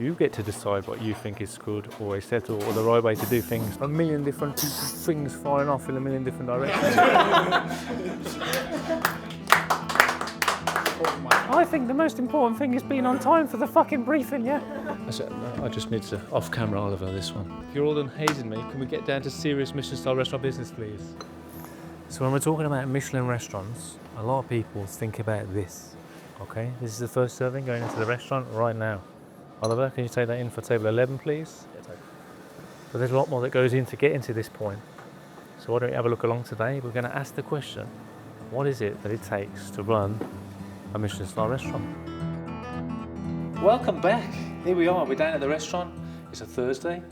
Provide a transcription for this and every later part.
You get to decide what you think is good or acceptable or the right way to do things. A million different things firing off in a million different directions. I think the most important thing is being on time for the fucking briefing, yeah? I just need to off-camera Oliver this one. If you're all done hazing me, can we get down to serious Michelin-Star restaurant business, please? So when we're talking about Michelin restaurants, a lot of people think about this, okay? This is the first serving going into the restaurant right now. Oliver, can you take that in for table 11, please? Yeah, take it. But there's a lot more that goes in to get into this point. So why don't we have a look along today? We're going to ask the question, what is it that it takes to run a Michelin-Star restaurant? Welcome back. Here we are. We're down at the restaurant. It's a Thursday.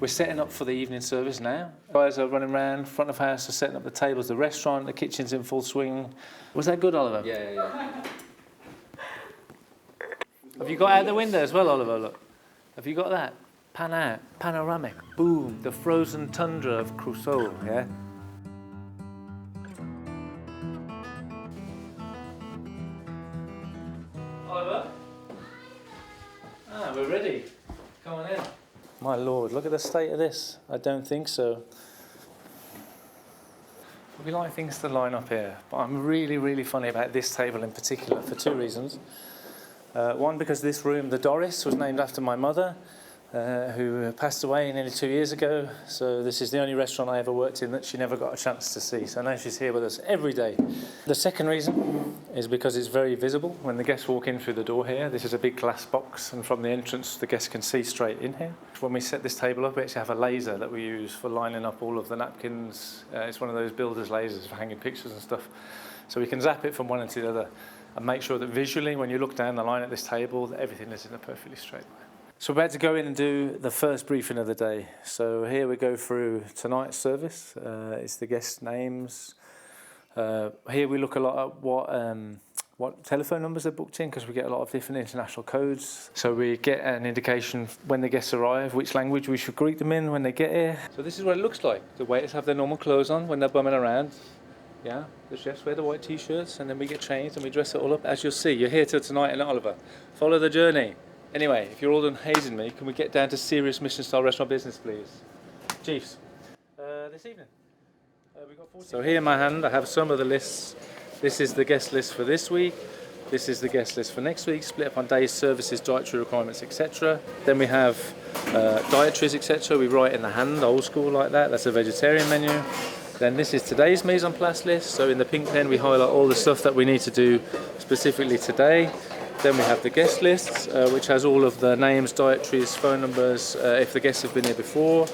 We're setting up for the evening service now. Guys are running around, front of house are setting up the tables, the restaurant, the kitchen's in full swing. Was that good, Oliver? Yeah. Have you got out the window as well, Oliver? Look. Have you got that? Pan out, panoramic, boom, the frozen tundra of Crusoe, yeah? Oliver? We're ready. Come on in. My lord, look at the state of this. I don't think so. We like things to line up here, but I'm really funny about this table in particular for two reasons. One, because this room, the Doris, was named after my mother, who passed away nearly 2 years ago. So this is the only restaurant I ever worked in that she never got a chance to see. So now she's here with us every day. The second reason is because it's very visible. When the guests walk in through the door here, this is a big glass box, and from the entrance, the guests can see straight in here. When we set this table up, we actually have a laser that we use for lining up all of the napkins. It's one of those builder's lasers for hanging pictures and stuff. So we can zap it from one end to the other and make sure that visually, when you look down the line at this table, that everything is in a perfectly straight line. So we're about to go in and do the first briefing of the day. So here we go through tonight's service. It's the guest names. Here we look a lot at what telephone numbers are booked in, because we get a lot of different international codes. So we get an indication when the guests arrive, which language we should greet them in when they get here. So this is what it looks like. The waiters have their normal clothes on when they're bumming around. Yeah, the chefs wear the white t-shirts, and then we get changed and we dress it all up. As you'll see, you're here till tonight, and Oliver, follow the journey. Anyway, if you're all done hazing me, can we get down to serious Michelin-Star restaurant business, please? Chiefs, this evening. We've got 14. So here in my hand, I have some of the lists. This is the guest list for this week. This is the guest list for next week, split up on days, services, dietary requirements, etc. Then we have dietaries, etc. We write in the hand, old school like that. That's a vegetarian menu. Then this is today's mise en place list. So in the pink pen, we highlight all the stuff that we need to do specifically today. Then we have the guest lists, which has all of the names, dietaries, phone numbers, if the guests have been here before.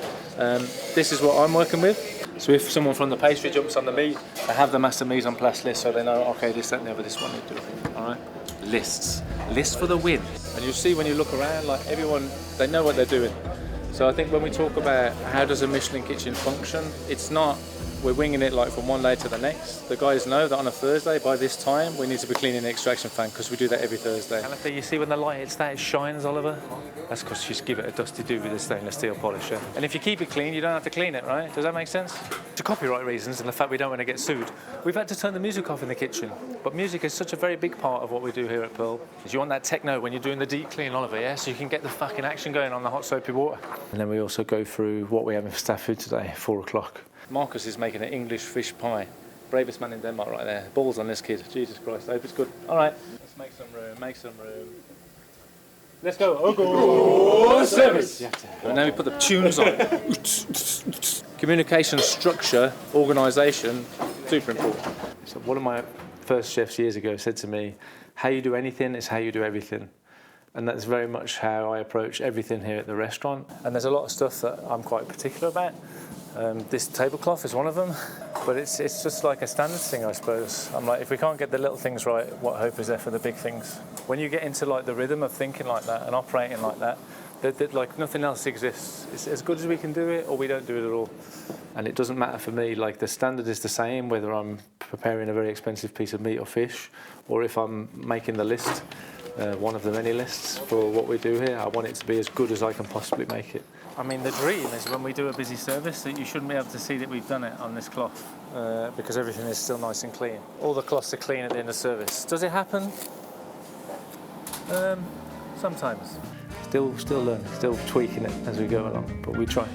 This is what I'm working with. So if someone from the pastry jumps on the meat, I have the master mise en place list, so they know, okay, this, that, and the other, this one you do. All right? Lists. Lists for the win. And you see when you look around, like everyone, they know what they're doing. So I think when we talk about how does a Michelin kitchen function, it's not we're winging it like from one day to the next. The guys know that on a Thursday, by this time, we need to be cleaning the extraction fan, because we do that every Thursday. And you see when the light hits that, it shines, Oliver? That's because you just give it a dusty do with a stainless steel polish, yeah? And if you keep it clean, you don't have to clean it, right? Does that make sense? For copyright reasons and the fact we don't want to get sued, we've had to turn the music off in the kitchen. But music is such a very big part of what we do here at Pearl. You want that techno when you're doing the deep clean, Oliver, yeah? So you can get the fucking action going on the hot soapy water. And then we also go through what we have in staff food today, 4 o'clock. Marcus is making an English fish pie. Bravest man in Denmark right there. Balls on this kid. Jesus Christ, I hope it's good. All right, let's make some room, make some room. Let's go. Oh, service. And now we put the tunes on. Communication, structure, organisation, super important. So one of my first chefs years ago said to me, how you do anything is how you do everything. And that's very much how I approach everything here at the restaurant. And there's a lot of stuff that I'm quite particular about. This tablecloth is one of them, but it's just like a standard thing, I suppose. I'm like, if we can't get the little things right, what hope is there for the big things? When you get into like the rhythm of thinking like that and operating like that, like nothing else exists. It's as good as we can do it, or we don't do it at all. And it doesn't matter for me. Like the standard is the same, whether I'm preparing a very expensive piece of meat or fish, or if I'm making the list, one of the many lists for what we do here. I want it to be as good as I can possibly make it. I mean, the dream is when we do a busy service that you shouldn't be able to see that we've done it on this cloth, because everything is still nice and clean. All the cloths are clean at the end of service. Does it happen? Sometimes. Still learning, still tweaking it as we go along, but we try.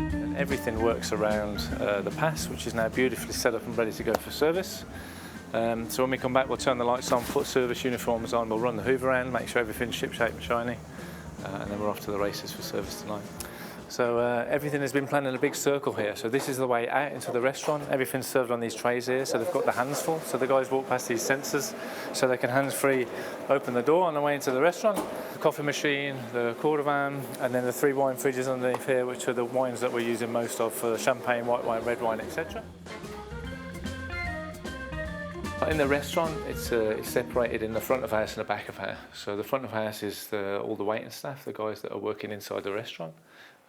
And everything works around the pass, which is now beautifully set up and ready to go for service. So when we come back, we'll turn the lights on, put service uniforms on, we'll run the hoover around, make sure everything's ship-shape and shiny, and then we're off to the races for service tonight. So everything has been planned in a big circle here. So this is the way out into the restaurant. Everything's served on these trays here, so they've got the hands full. So the guys walk past these sensors, so they can hands-free open the door on the way into the restaurant. The coffee machine, the quarter van, and then the 3 wine fridges underneath here, which are the wines that we're using most of for champagne, white wine, red wine, etc. In the restaurant, it's separated in the front of house and the back of house. So the front of house is all the waiting staff, the guys that are working inside the restaurant.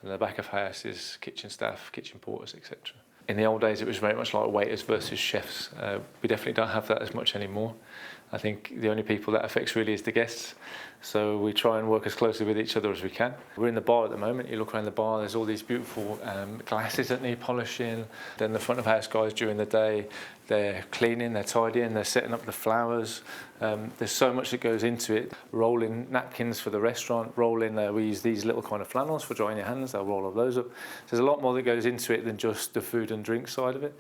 And the back of house is kitchen staff, kitchen porters, etc. In the old days, it was very much like waiters versus chefs. We definitely don't have that as much anymore. I think the only people that affects really is the guests. So we try and work as closely with each other as we can. We're in the bar at the moment. You look around the bar, there's all these beautiful glasses that need polishing. Then the front of house guys during the day, they're cleaning, they're tidying, they're setting up the flowers. There's so much that goes into it. Rolling napkins for the restaurant, we use these little kind of flannels for drying your hands. They'll roll all those up. There's a lot more that goes into it than just the food and drink side of it.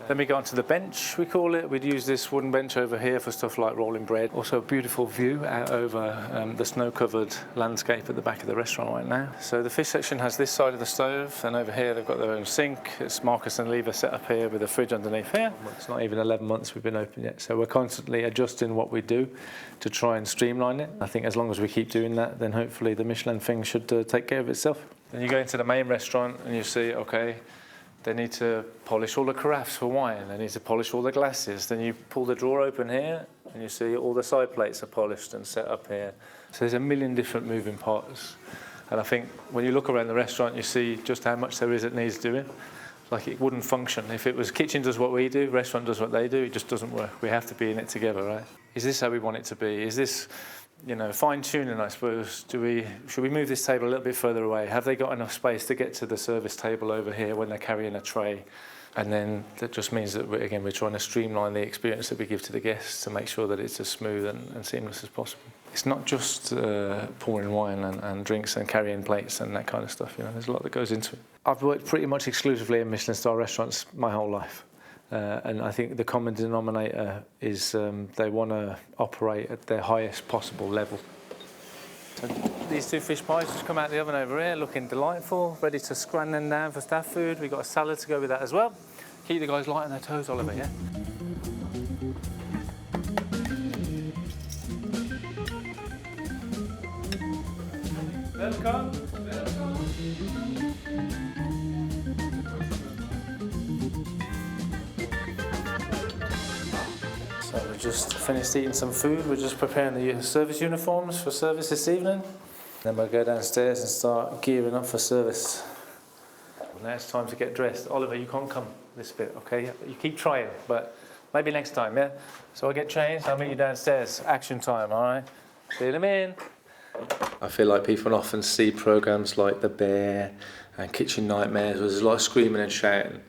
Then we go onto the bench, we call it. We'd use this wooden bench over here for stuff like rolling bread. Also a beautiful view out over the snow-covered landscape at the back of the restaurant right now. So the fish section has this side of the stove, and over here they've got their own sink. It's Marcus and Lever set up here with a fridge underneath here. It's not even 11 months we've been open yet, so we're constantly adjusting what we do to try and streamline it. I think as long as we keep doing that, then hopefully the Michelin thing should take care of itself. Then you go into the main restaurant and you see, okay, they need to polish all the carafes for wine. They need to polish all the glasses. Then you pull the drawer open here and you see all the side plates are polished and set up here. So there's a million different moving parts. And I think when you look around the restaurant, you see just how much there is that needs doing. Like it wouldn't function. If it was kitchen does what we do, restaurant does what they do, it just doesn't work. We have to be in it together, right? Is this how we want it to be? Is this, fine-tuning, I suppose? Should we move this table a little bit further away? Have they got enough space to get to the service table over here when they're carrying a tray? And then that just means that, we're trying to streamline the experience that we give to the guests to make sure that it's as smooth and seamless as possible. It's not just pouring wine and drinks and carrying plates and that kind of stuff. There's a lot that goes into it. I've worked pretty much exclusively in Michelin-Star restaurants my whole life. And I think the common denominator is they want to operate at their highest possible level. So these 2 fish pies just come out of the oven over here, looking delightful, ready to scran them down for staff food. We've got a salad to go with that as well. Keep the guys light on their toes, Oliver, yeah? Welcome. So we just finished eating some food. We're just preparing the service uniforms for service this evening. Then we'll go downstairs and start gearing up for service. Now it's time to get dressed. Oliver, you can't come this bit, okay? You keep trying, but maybe next time, yeah? So I'll get changed, I'll meet you downstairs. Action time, all right? Fill them in. I feel like people often see programmes like The Bear and Kitchen Nightmares where there's a lot of screaming and shouting.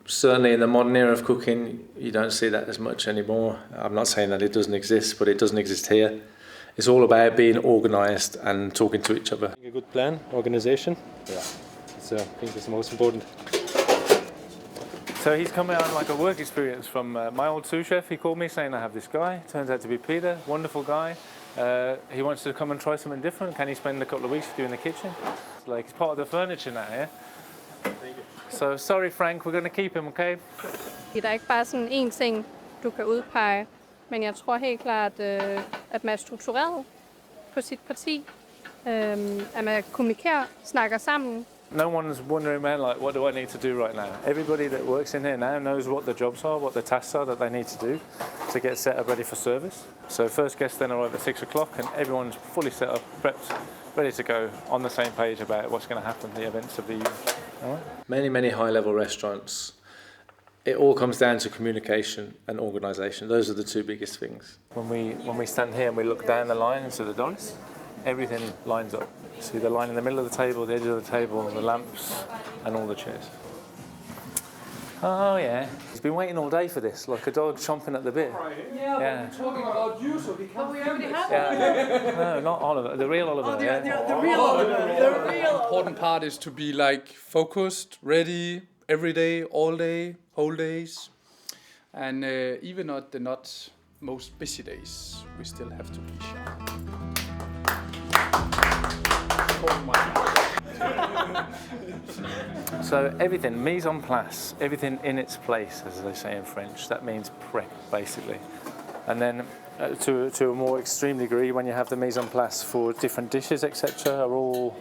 Certainly in the modern era of cooking, you don't see that as much anymore. I'm not saying that it doesn't exist, but it doesn't exist here. It's all about being organised and talking to each other. A good plan, organisation. Yeah. I think that's the most important. So he's come out like a work experience from my old sous chef. He called me saying I have this guy. Turns out to be Peter, wonderful guy. He wants to come and try something different. Can he spend a couple of weeks doing the kitchen? Like he's part of the furniture now, yeah? Thank you. So sorry Frank, we're going to keep him, okay? Der er ikke bare sådan én ting, du kan udpege, men jeg tror helt klart, at man er struktureret på sit parti, at man kommunikerer, snakker sammen. No one's wondering, man, like, what do I need to do right now? Everybody that works in here now knows what the jobs are, what the tasks are that they need to do to get set up ready for service. So first guests then arrive at 6 o'clock and everyone's fully set up, prepped, ready to go, on the same page about what's going to happen, the events of the evening. All right? Many high-level restaurants, it all comes down to communication and organisation. Those are the 2 biggest things. When we stand here and we look down the line into the Doris, everything lines up. See the line in the middle of the table, the edge of the table, the lamps, and all the chairs. Oh yeah. He's been waiting all day for this, like a dog chomping at the bit. Yeah, but we're talking about you, so we can't. We already have No, not Oliver, the real Oliver. The real Oliver. The real important part is to be like focused, ready every day, all day, whole days, and even on the not most busy days, we still have to be sharp. Oh my God. So everything, mise en place, everything in its place, as they say in French. That means prep, basically. And then to a more extreme degree, when you have the mise en place for different dishes, etc., are all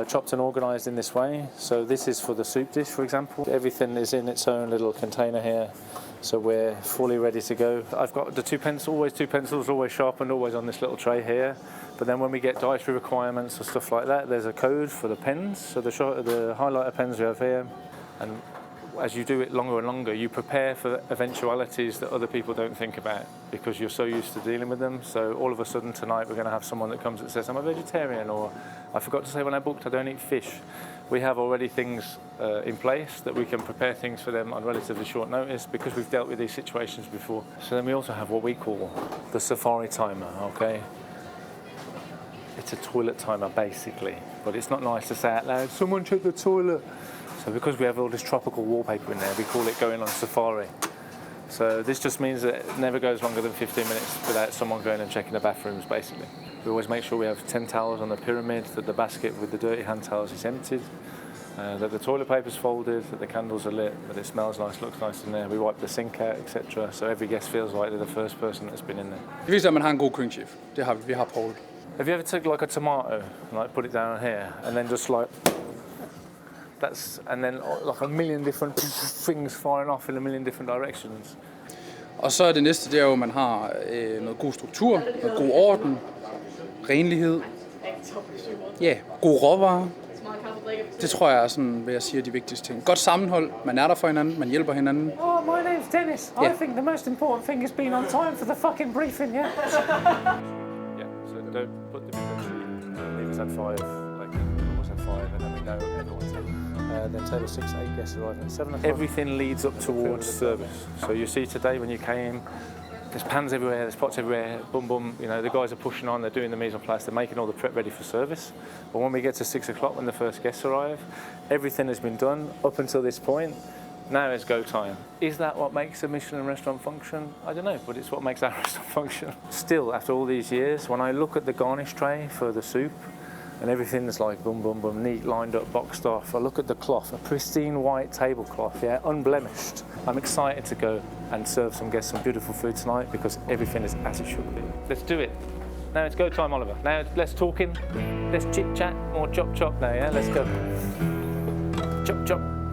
chopped and organised in this way. So this is for the soup dish, for example. Everything is in its own little container here, so we're fully ready to go. I've got the two pencils, always sharpened, always on this little tray here. But then when we get dietary requirements or stuff like that, there's a code for the pens. So the highlighter pens we have here, and as you do it longer and longer, you prepare for eventualities that other people don't think about because you're so used to dealing with them. So all of a sudden tonight we're going to have someone that comes that says, I'm a vegetarian, or I forgot to say when I booked I don't eat fish. We have already things in place that we can prepare things for them on relatively short notice because we've dealt with these situations before. So then we also have what we call the safari timer, okay? It's a toilet timer basically, but it's not nice to say out loud, someone check the toilet. So because we have all this tropical wallpaper in there, we call it going on safari. So this just means that it never goes longer than 15 minutes without someone going and checking the bathrooms, basically. We always make sure we have 10 towels on the pyramid, that the basket with the dirty hand towels is emptied, that the toilet paper's folded, that the candles are lit, that it smells nice, looks nice in there. We wipe the sink out, etc. So every guest feels like they're the first person that's been in there. Det viser, at man har en god køkkenchef. Det har vi. Vi har Paul. Have you ever took like a tomato and like put it down here and then just like and then like a million different things firing off in a million different directions? Og så er det næste, det er jo, at man har noget god struktur, noget god orden, renlighed, ja, gode råvarer. Det tror jeg er sådan, hvad jeg siger, de vigtigste ting. Godt sammenhold, man er der for hinanden, man hjælper hinanden. Oh, my name's Dennis. I think the most important thing is being on time for the fucking briefing, yeah? Yeah, so don't put the leave us at 5, like almost at 5, and then we know everyone's in. Then table 6, 8 guests arrive at 7 o'clock. Everything leads up towards service. So you see today when you came, there's pans everywhere, there's pots everywhere, boom, boom. You know, the guys are pushing on, they're doing the mise en place, they're making all the prep ready for service. But when we get to 6 o'clock, when the first guests arrive, everything has been done up until this point. Now it's go time. Is that what makes a Michelin restaurant function? I don't know, but it's what makes our restaurant function. Still, after all these years, when I look at the garnish tray for the soup, and everything's like boom, boom, boom, neat, lined up, boxed off. I look at the cloth, a pristine white tablecloth, yeah, unblemished. I'm excited to go and serve some guests some beautiful food tonight because everything is as it should be. Let's do it. Now it's go time, Oliver. Now less talking, less chit chat, more chop chop now, yeah? Let's go. Chop chop.